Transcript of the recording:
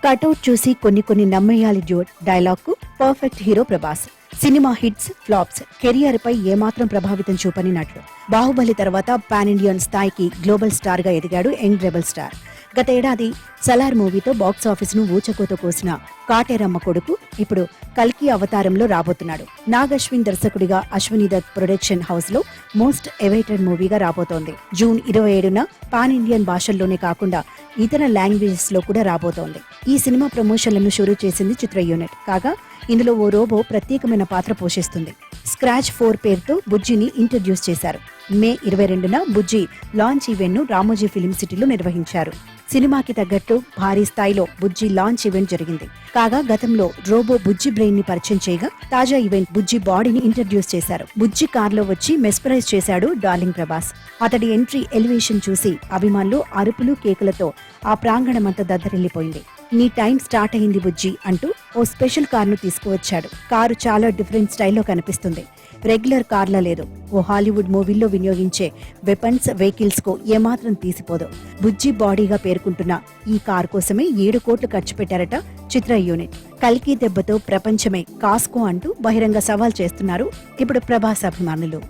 Cutout చూసి కొన్ని నమ్మేయాలి డైలాగ్ కు పర్ఫెక్ట్ హీరో ప్రభాస్. సినిమా హిట్స్, ఫ్లాప్స్, కెరియర్ పై ఏమాత్రం ప్రభావితం చూపని నటుడు. బాహుబలి తర్వాత పాన్ ఇండియన్ స్థాయికి గ్లోబల్ స్టార్ గా ఎదిగాడు యంగ్ రెబల్ స్టార్. గత ఏడాది సలార్ మూవీతో బాక్సాఫీస్ ను ఊచకోత కోసిన కాటేరమ్మ కొడుకు ఇప్పుడు కల్కి అవతారంలో రాబోతున్నాడు. నాగ్ అశ్విన్ దర్శకుడిగా అశ్విని దత్ ప్రొడక్షన్ హౌస్ లో మోస్ట్ ఎవైటెడ్ మూవీగా రాబోతోంది. జూన్ 27న పాన్ ఇండియన్ భాషల్లోనే కాకుండా ఇతర లాంగ్వేజెస్ లో కూడా రాబోతోంది. ఈ సినిమా ప్రమోషన్లను షురూ చేసింది చిత్ర యూనిట్. కాగా ఇందులో ఓ రోబో ప్రత్యేకమైన పాత్ర పోషిస్తుంది. స్క్రాచ్ 4 పేరుతో బుజ్జిని ఇంట్రడ్యూస్ చేశారు. మే 22న బుజ్జి లాంచ్ ఈవెంట్ ను రామోజీ ఫిలిం సిటీలో నిర్వహించారు. సినిమాకి తగ్గట్టు భారీ స్థాయిలో బుజ్జి లాంచ్ ఈవెంట్ జరిగింది. కాగా గతంలో రోబో బుజ్జి బ్రెయిన్ ని పరిచయం చేయగా తాజా ఈవెంట్ బుజ్జి బాడీని ఇంట్రడ్యూస్ చేశారు. బుజ్జి కార్లో వచ్చి మెస్పరైజ్ చేశాడు డార్లింగ్ ప్రభాస్. అతడి ఎంట్రీ ఎలివేషన్ చూసి అభిమానులు అరుపులు కేకలతో ఆ ప్రాంగణమంతా దద్దరిల్లిపోయింది. నీ టైం స్టార్ట్ అయింది బుజ్జి అంటూ ఓ స్పెషల్ కారును తీసుకువచ్చాడు. కారు చాలా డిఫరెంట్ స్టైల్లో కనిపిస్తుంది. రెగ్యులర్ కార్లా లేదు. ఓ హాలీవుడ్ మూవీల్లో వినియోగించే వెపన్స్, వెహికల్స్ కు ఏమాత్రం తీసిపోదు. బుజ్జి బాడీగా పేర్కొంటున్న ఈ కారు కోసమే 7 కోట్లు ఖర్చు పెట్టారట చిత్ర యూనిట్. కల్కి దెబ్బతో ప్రపంచమే కాస్కో అంటూ బహిరంగ సవాల్ చేస్తున్నారు ఇప్పుడు ప్రభాస్ అభిమానులు.